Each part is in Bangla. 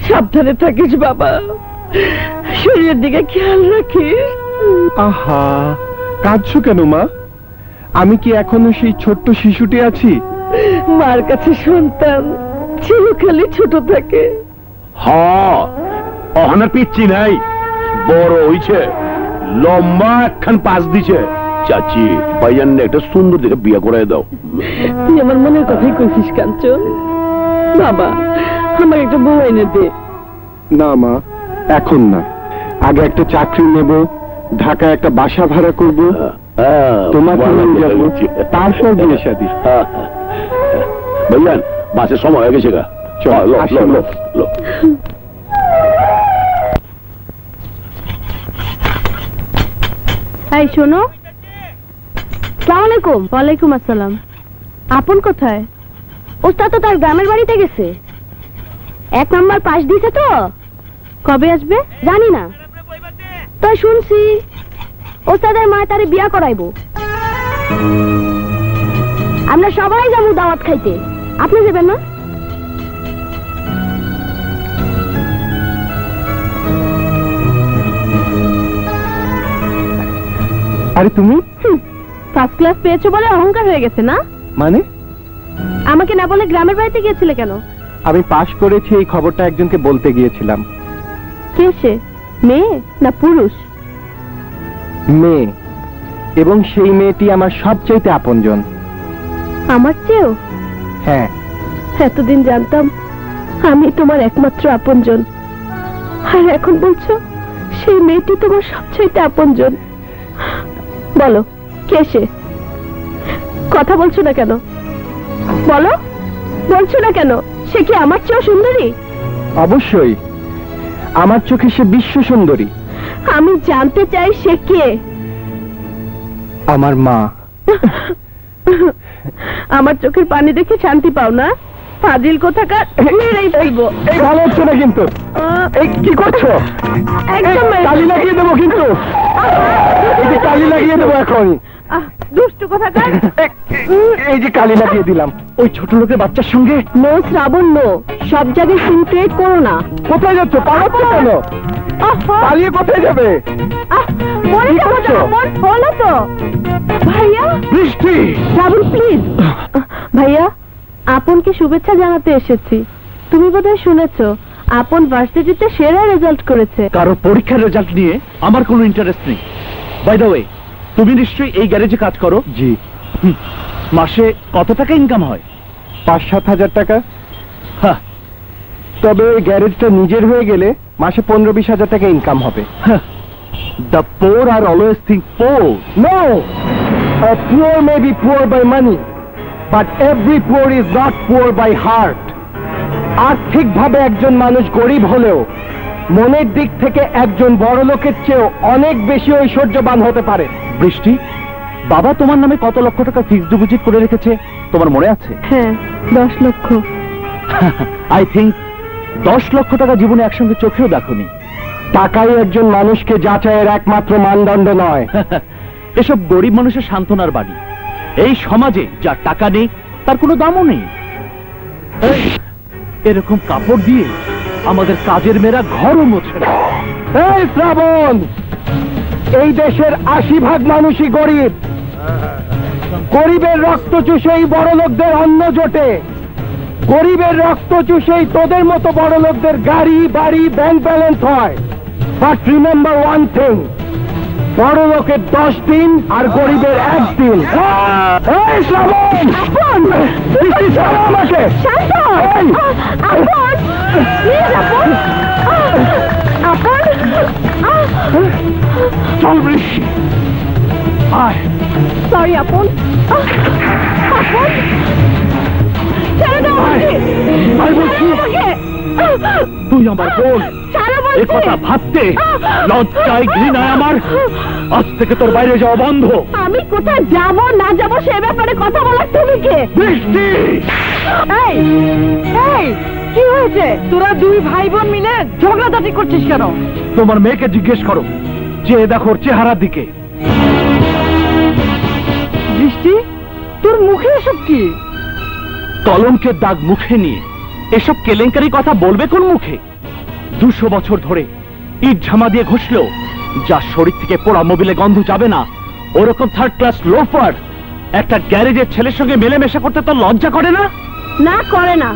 সাবধানে থাকিস বাবা, শরীরের দিকে খেয়াল রাখিস। আহা, কাঁদছো কেন মা? আমি কি এখনো সেই ছোট্ট শিশুটি আছি? মার কাছে সন্তান চিরকালই ছোট থাকে। হ্যাঁ, অহনা পিচ্ছি নাই, বড় হইছে, লম্বা একখান পাশ দিছে। চাচি, ভাইয়ান একটা সুন্দর দেখে বিয়ে করে দাও। তুই আমার মনের কথাই কইছিস কাঞ্চন। বাবা, আমার একটা বউ এনে দে। না মা, এখন না, আগে একটা চাকরি নেব, ঢাকায় একটা বাসা ভাড়া করব, তোমাকে নিয়ে যাব, তারপর বিয়ে শাদী। ভাইয়ান, বাসের সময় হয়ে গেছে গা। চল, এই শোনো। আসসালামু আলাইকুম। ওয়ালাইকুম আসসালাম। আপন কোথায়? ওস্তাদ তো তার গ্রামের বাড়িতে গেছে। 1 নাম্বার পাস দিছে তো, কবে আসবে জানি না। তাই শুনছি ওস্তাদের মা তারে বিয়া করাইবো। আমরা সবাই যাবো দাওয়াত খাইতে, আপনি যাবেন না? আরে তুমি ফার্স্ট ক্লাস পেয়েছো বলে অহংকার হয়ে গেছে না? মানে? আমাকে না বলে গ্রামের বাড়িতে গিয়েছিলে কেন? আমি পাশ করেছি এই খবরটা একজনকে বলতে গিয়েছিলাম। কে সে? মেয়ে না পুরুষ? মেয়ে, এবং সেই মেয়েটি আমার সবচাইতে আপনজন। আমার চেয়েও? হ্যাঁ। এতদিন জানতাম আমি তোমার একমাত্র আপনজন, আর এখন বলছো সেই মেয়েটি তোমার সবচাইতে আপনজন। বলো, কে সে? কথা বলছো না কেন? বলো, বলছো না কেন? সে কি আমার চেয়েও সুন্দরী? অবশ্যই, আমার চোখে সে বিশ্ব সুন্দরী। আমি জানতে চাই সে কে? আমার মা। আমার চোখের পানি দেখে শান্তি পাও না? ফাজিল কোথাকার, মেরেই ফেলবো। এই ভালো হচ্ছে না কিন্তু। এই কি করছো? একদম কালি লাগিয়ে দেবো কিন্তু। এই যে কালি লাগিয়ে দেবো এখন। দুষ্টু কোথাকার। এই যে কালি লাগিয়ে দিলাম ওই ছোট লোকের বাচ্চার সঙ্গে। নো শ্রাবণ, নো। সব জায়গায় সিন ক্রিয়েট করো না। কোথায় যাচ্ছ? পালাচ্ছ কেন? পালিয়ে কোথায় যাবে? মরে যাবো তো, হলো তো। ভাইয়া, বৃষ্টি। শ্রাবণ প্লিজ। ভাইয়া, আপনকে শুভেচ্ছা জানাতে এসেছি। তুমি বোধহয় শুনেছো আপন ভার্সিটিতে সেরা রেজাল্ট করেছে। কারো পরীক্ষার রেজাল্ট নিয়ে আমার কোনো ইন্টারেস্ট নেই। বাই দ্য ওয়ে, তুমি নিশ্চয়ই এই গ্যারেজে কাজ করো? জি। মাসে কত টাকা ইনকাম হয়? 5-7 হাজার টাকা। হ্যাঁ, তবে ওই গ্যারেজটা নিজের হয়ে গেলে মাসে 15-20 হাজার টাকা ইনকাম হবে। The poor are always think poor. No! A poor may be poor by money, but every poor is not poor by heart. আর্থিকভাবে একজন মানুষ গরিব হলেও মনের দিক থেকে একজন বড় লোকের চেয়েও অনেক বেশি ঐশ্বর্যবান হতে পারে। বৃষ্টি, বাবা তোমার নামে কত লক্ষ টাকা ফিক্সড ডিপোজিট করে রেখেছে তোমার মনে আছে? হ্যাঁ, 10 লক্ষ। আই থিঙ্ক 10 লক্ষ টাকা জীবনে একসঙ্গে চোখেও দেখোনি। টাকাই একজন মানুষকে যাচাইয়ের একমাত্র মানদণ্ড নয়। এসব গরিব মানুষের সান্ত্বনার বাণী। এই সমাজে যার টাকা নেই তার কোনো দামও নেই। এরকম কাপড় দিয়ে আমাদের কাজের মেয়েরা ঘরও মোছে না। এই শ্রাবণ, এই দেশের 80% মানুষই গরিব। গরিবের রক্ত চুষেই বড় লোকদের অন্ন জোটে। গরিবের রক্ত চুষেই তোদের মতো বড় লোকদের গাড়ি, বাড়ি, ব্যাংক ব্যালেন্স হয়। বাট রিমেম্বার ওয়ান থিং, বড় লোকের 10 দিন আর গরিবের 1 দিন। এই শ্রাবণ, বৃষ্টি ছাড়ো আমাকে। চল বৃষ্টি, আয়। সরি আপন। আপন, ছেড়ে দাও আমাকে। তুই আমার বোন, ছাড়ো এ বলছি। কথা ভাবতে লজ্জায় ঘৃণায় আমার। আজ থেকে তোর বাইরে যাওয়া বন্ধ। আমি কোথায় যাব না যাব সে ব্যাপারে কথা বলার তুমি কে? বৃষ্টি, এই এই, কি হয়েছে? তোরা 2 ভাই বোন মিলে ঝগড়াঝাটি করছিস কেন? তোমার মেয়েকে জিজ্ঞেস করো, যে দেখো ওর চেহারার দিকে। বৃষ্টি, তোর মুখে এসব কি? কলঙ্কের দাগ মুখে নিয়ে এসব কেলেঙ্কারি কথা বলবে কোন মুখে? 200 বছর ধরে ইট ঝামা দিয়ে ঘষলেও যার শরীর থেকে পোড়া মোবিলে গন্ধ যাবে না, ওরকম থার্ড ক্লাস লোফার একটা গ্যারেজের ছেলের সঙ্গে মেলামেশা করতে তো লজ্জা করে না? না করে না,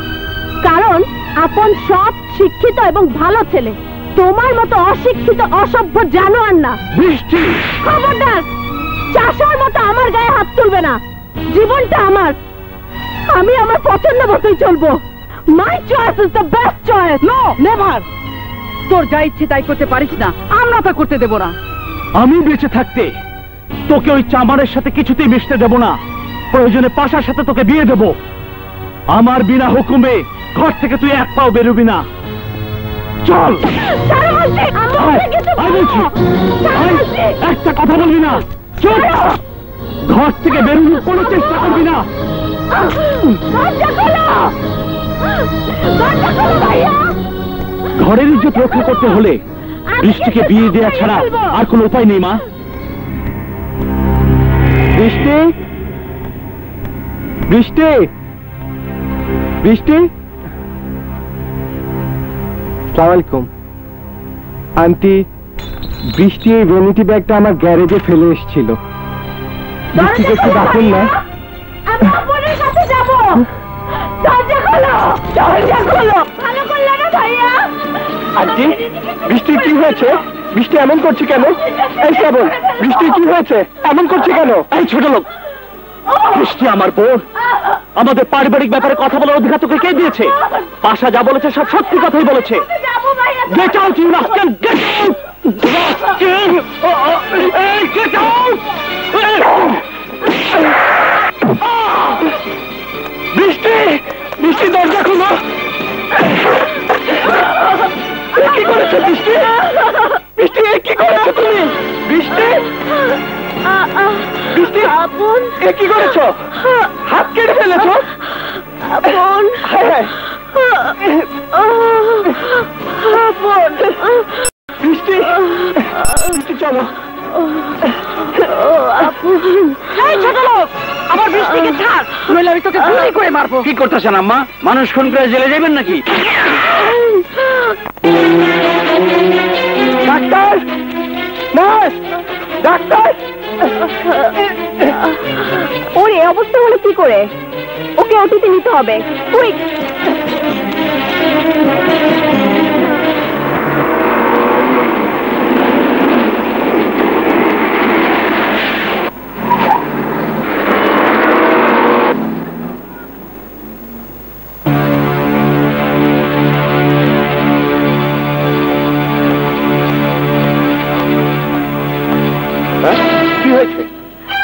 কারণ আপন সব শিক্ষিত এবং ভালো ছেলে, তোমার মতো অশিক্ষিত অসভ্য জানোয়ার না। বৃষ্টি, খবরদার, চাষার মতো আমার গায়ে হাত তুলবে না। জীবনটা আমার, আমি আমার পছন্দ মতোই চলবো। My choice is the best choice. No never, তোর যা ইচ্ছে তাই করতে পারিস না, আমরা তা করতে দেব না। আমি বেঁচে থাকতে তোকে ওই চামারের সাথে কিছুতেই মিশতে দেব না। প্রয়োজনে পাশার সাথে তোকে বিয়ে দেব। আমার বিনা হুকুমে ঘর থেকে তুই এক পাও বেরোবি না। চল, একটা কথা বলবি না। চল, ঘর থেকে বেরোনোর কোনো চেষ্টা করবি না। ঘরের ইজ্জত রক্ষা করতে হলে বৃষ্টিকে বিয়ে দেওয়া ছাড়া আর কোনো উপায় নেই। মা, বৃষ্টি, বৃষ্টি, বৃষ্টি। আসসালামু আলাইকুম আন্টি। বৃষ্টি এই ভ্যানিটি ব্যাগটা আমার গ্যারেজে ফেলে এসেছিল। বৃষ্টিকে একটু ডাকুন না। আমি আপনের কাছে যাব। দরজা খোলো, দরজা খোলো। ভালো করলে না ভাইয়া? আন্টি, বৃষ্টির কি হয়েছে? বৃষ্টি এমন করছে কেন? এই শ্রাবণ, বৃষ্টির কি হয়েছে? এমন করছে কেন? এই ছোট লোক, বৃষ্টি আমার বোন। আমাদের পারিবারিক ব্যাপারে কথা বলার অধিকার তোকে কে দিয়েছে? পাশা যা বলেছে সব সত্যি কথাই বলেছে। যাবো ভাইয়া। Get out you rascal, get out! Get out! বৃষ্টি, বৃষ্টি দরজা খুলো। কি করেছো বৃষ্টি? বৃষ্টি কি করেছো তুমি? বৃষ্টি, বৃষ্টি আপন, কি করেছো? হাত কেটে ফেলেছো? আপন, আপন। বৃষ্টি, বৃষ্টি চলো। এই ছোট লোক, আমার বৃষ্টিকে ছাড়, নইলে আমি তোকে গুলি করে মারবো। কি করতেছেন আম্মা? মানুষ খুন করে জেলে যাবেন নাকি? Doctor, nurse, doctor. ওর এই অবস্থা হলো কি করে? ওকে ওটিতে নিতে হবে। কুইক! কি হয়েছে?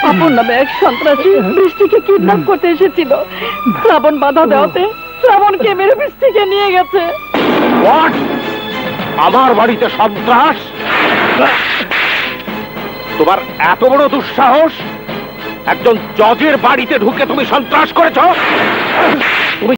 আপন নামে এক সন্ত্রাসী বৃষ্টিকে কিডন্যাপ করতে এসেছিল। শ্রাবণ বাধা দেওয়াতে শ্রাবণকে মেরে বৃষ্টিকে নিয়ে গেছে। হোয়াট? আমার বাড়িতে সন্ত্রাস? তোমার এত বড় দুঃসাহস? একজন জজের বাড়িতে ঢুকে তুমি সন্ত্রাস করেছো?